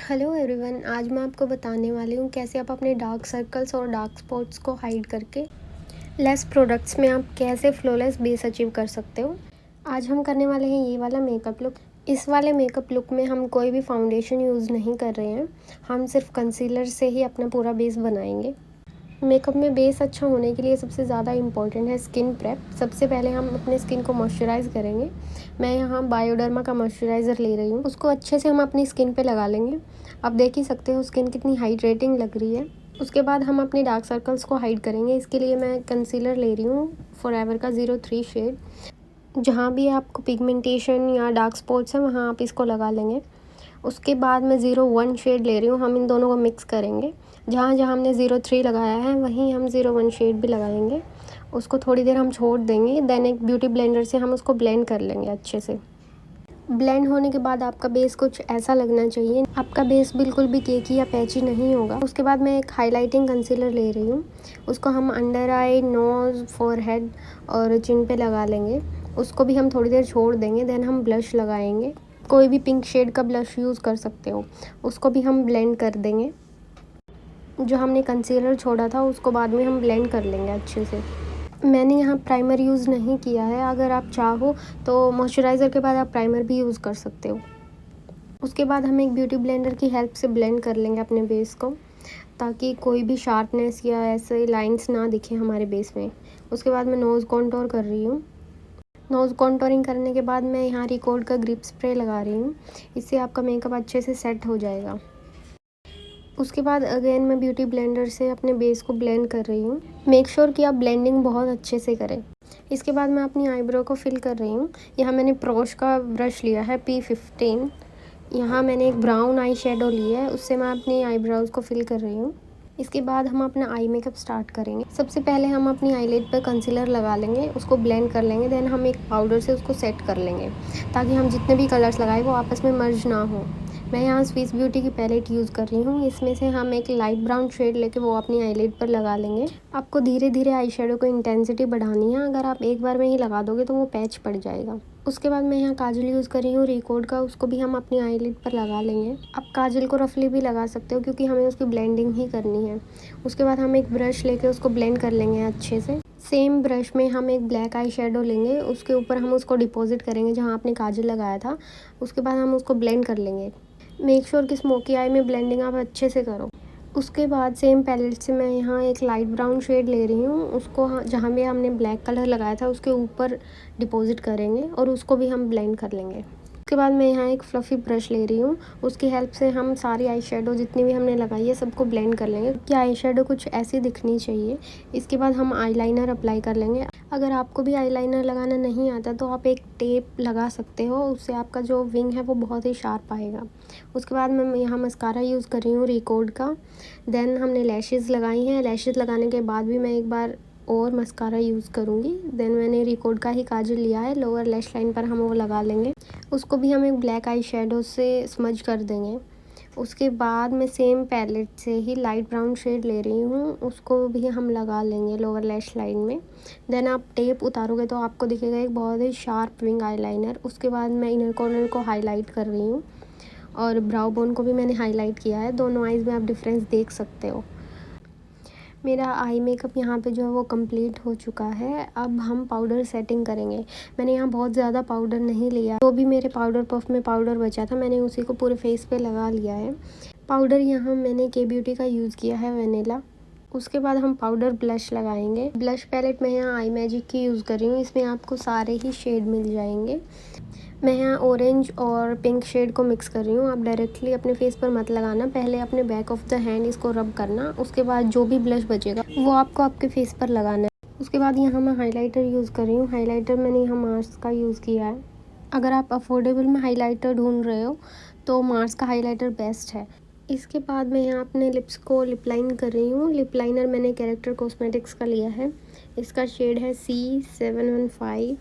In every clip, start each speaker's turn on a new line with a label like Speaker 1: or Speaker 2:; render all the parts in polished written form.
Speaker 1: Hello everyone, आज मैं आपको बताने वाली हूँ कैसे आप अपने डार्क सर्कल्स और डार्क स्पॉट्स को हाइड करके लेस प्रोडक्ट्स में आप कैसे फ्लॉलेस बेस अचीव कर सकते हो। आज हम करने वाले हैं ये वाला मेकअप लुक। इस वाले मेकअप लुक में हम कोई भी फाउंडेशन यूज़ नहीं कर रहे हैं, हम सिर्फ कंसीलर से ही अपना पूरा बेस बनाएंगे। मेकअप में बेस अच्छा होने के लिए सबसे ज़्यादा इम्पॉर्टेंट है स्किन प्रेप। सबसे पहले हम अपने स्किन को मॉइस्चराइज़ करेंगे। मैं यहाँ बायोडर्मा का मॉइस्चराइज़र ले रही हूँ, उसको अच्छे से हम अपनी स्किन पे लगा लेंगे। आप देख ही सकते हो स्किन कितनी हाइड्रेटिंग लग रही है। उसके बाद हम अपने डार्क सर्कल्स को हाइड करेंगे। इसके लिए मैं कंसीलर ले रही हूँ फॉरएवर का 03 शेड। जहाँ भी आपको पिगमेंटेशन या डार्क स्पॉट्स हैं वहाँ आप इसको लगा लेंगे। उसके बाद मैं 01 शेड ले रही हूँ, हम इन दोनों को मिक्स करेंगे। जहाँ जहाँ हमने 03 लगाया है वहीं हम 01 शेड भी लगाएंगे। उसको थोड़ी देर हम छोड़ देंगे, देन एक ब्यूटी ब्लेंडर से हम उसको ब्लेंड कर लेंगे अच्छे से। ब्लेंड होने के बाद आपका बेस कुछ ऐसा लगना चाहिए, आपका बेस बिल्कुल भी केकी या पैची नहीं होगा। उसके बाद मैं एक हाइलाइटिंग कंसीलर ले रही हूँ, उसको हम अंडर आई, नोज़, फोरहेड और चिन पे लगा लेंगे। उसको भी हम थोड़ी देर छोड़ देंगे, देन हम ब्लश लगाएंगे। कोई भी पिंक शेड का ब्लश यूज़ कर सकते हो। उसको भी हम ब्लेंड कर देंगे। जो हमने कंसीलर छोड़ा था उसको बाद में हम ब्लेंड कर लेंगे अच्छे से। मैंने यहाँ प्राइमर यूज़ नहीं किया है, अगर आप चाहो तो मॉइस्चराइज़र के बाद आप प्राइमर भी यूज़ कर सकते हो। उसके बाद हम एक ब्यूटी ब्लेंडर की हेल्प से ब्लेंड कर लेंगे अपने बेस को, ताकि कोई भी शार्पनेस या ऐसे लाइंस ना दिखे हमारे बेस में। उसके बाद मैं नोज़ कॉन्टोर कर रही हूँ। नोज़ कॉन्टोरिंग करने के बाद मैं यहाँ रिकॉर्ड का ग्रिप स्प्रे लगा रही हूँ, इससे आपका मेकअप अच्छे से सेट हो जाएगा। उसके बाद अगेन मैं ब्यूटी ब्लेंडर से अपने बेस को ब्लेंड कर रही हूँ। मेक श्योर कि आप ब्लेंडिंग बहुत अच्छे से करें। इसके बाद मैं अपनी आईब्रो को फिल कर रही हूँ। यहाँ मैंने प्रोश का ब्रश लिया है P15। यहाँ मैंने एक ब्राउन आई शेडो लिया है, उससे मैं अपनी आईब्रोज़ को फिल कर रही हूँ। इसके बाद हम अपना आई मेकअप स्टार्ट करेंगे। सबसे पहले हम अपनी आईलिड पर कंसीलर लगा लेंगे, उसको ब्लेंड कर लेंगे। देन हम एक पाउडर से उसको सेट कर लेंगे, ताकि हम जितने भी कलर्स लगाए वो आपस में मर्ज ना हो। मैं यहाँ स्विस ब्यूटी की पैलेट यूज़ कर रही हूँ। इसमें से हम एक लाइट ब्राउन शेड लेके वो अपनी आईलिड पर लगा लेंगे। आपको धीरे धीरे आई शेडो को इंटेंसिटी बढ़ानी है, अगर आप एक बार में ही लगा दोगे तो वो पैच पड़ जाएगा। उसके बाद मैं यहाँ काजल यूज़ कर रही हूँ रिकॉर्ड का, उसको भी हम अपनी आईलिड पर लगा लेंगे। आप काजल को रफली भी लगा सकते हो, क्योंकि हमें उसकी ब्लेंडिंग ही करनी है। उसके बाद हम एक ब्रश लेके उसको ब्लेंड कर लेंगे अच्छे से। सेम ब्रश में हम एक ब्लैक आई शेडो लेंगे, उसके ऊपर हम उसको डिपॉजिट करेंगे जहाँ आपने काजल लगाया था। उसके बाद हम उसको ब्लेंड कर लेंगे। मेक श्योर कि स्मोकी आई में ब्लेंडिंग आप अच्छे से करो। उसके बाद सेम पैलेट से मैं यहाँ एक लाइट ब्राउन शेड ले रही हूँ, उसको जहाँ भी हमने ब्लैक कलर लगाया था उसके ऊपर डिपॉजिट करेंगे और उसको भी हम ब्लेंड कर लेंगे। उसके बाद मैं यहाँ एक फ्लफ़ी ब्रश ले रही हूँ, उसकी हेल्प से हम सारी आई शेडो जितनी भी हमने लगाई है सबको ब्लेंड कर लेंगे, कि आई शेडो कुछ ऐसी दिखनी चाहिए। इसके बाद हम आईलाइनर अप्लाई कर लेंगे। अगर आपको भी आईलाइनर लगाना नहीं आता तो आप एक टेप लगा सकते हो, उससे आपका जो विंग है वो बहुत ही शार्प आएगा। उसके बाद मैं यहाँ मस्कारा यूज़ कर रही हूँ रिकॉर्ड का। देन हमने लैशेज़ लगाई हैं। लैशेज़ लगाने के बाद भी मैं एक बार और मस्कारा यूज़ करूँगी। देन मैंने रिकॉर्ड का ही काजल लिया है, लोअर लैश लाइन पर हम वो लगा लेंगे। उसको भी हम एक ब्लैक आई शेडो से स्मज कर देंगे। उसके बाद मैं सेम पैलेट से ही लाइट ब्राउन शेड ले रही हूँ, उसको भी हम लगा लेंगे लोअर लैश लाइन में। देन आप टेप उतारोगे तो आपको दिखेगा एक बहुत ही शार्प विंग आईलाइनर। उसके बाद मैं इनर कॉर्नर को हाईलाइट कर रही हूँ और ब्राउ बोन को भी मैंने हाईलाइट किया है। दोनों आइज़ में आप डिफरेंस देख सकते हो। मेरा आई मेकअप यहाँ पे जो है वो कंप्लीट हो चुका है। अब हम पाउडर सेटिंग करेंगे। मैंने यहाँ बहुत ज़्यादा पाउडर नहीं लिया, जो भी मेरे पाउडर पफ में पाउडर बचा था मैंने उसी को पूरे फेस पे लगा लिया है। पाउडर यहाँ मैंने के ब्यूटी का यूज़ किया है वेनिला। उसके बाद हम पाउडर ब्लश लगाएंगे। ब्लश पैलेट में यहाँ आई मैजिक की यूज़ कर रही हूँ, इसमें आपको सारे ही शेड मिल जाएंगे। मैं यहाँ ऑरेंज और पिंक शेड को मिक्स कर रही हूँ। आप डायरेक्टली अपने फेस पर मत लगाना, पहले अपने बैक ऑफ द हैंड इसको रब करना। उसके बाद जो भी ब्लश बचेगा वो आपको आपके फेस पर लगाना है। उसके बाद यहाँ मैं हाइलाइटर यूज़ कर रही हूँ। हाइलाइटर मैंने यहाँ मार्स का यूज़ किया है। अगर आप अफोर्डेबल में हाइलाइटर ढूंढ रहे हो तो मार्स का हाइलाइटर बेस्ट है। इसके बाद मैं यहाँ अपने लिप्स को लिप लाइन कर रही हूँ। लिप लाइनर मैंने कैरेक्टर कॉस्मेटिक्स का लिया है, इसका शेड है C715।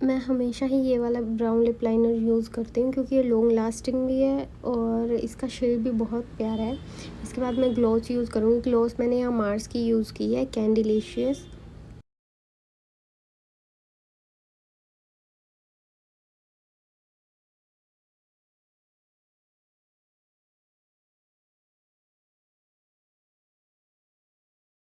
Speaker 1: मैं हमेशा ही ये वाला ब्राउन लिप लाइनर यूज़ करती हूँ, क्योंकि ये लॉन्ग लास्टिंग भी है और इसका शेड भी बहुत प्यारा है। इसके बाद मैं ग्लॉस यूज़ करूँगी। ग्लॉस मैंने यहाँ मार्स की यूज़ की है, कैंडिलिशियस।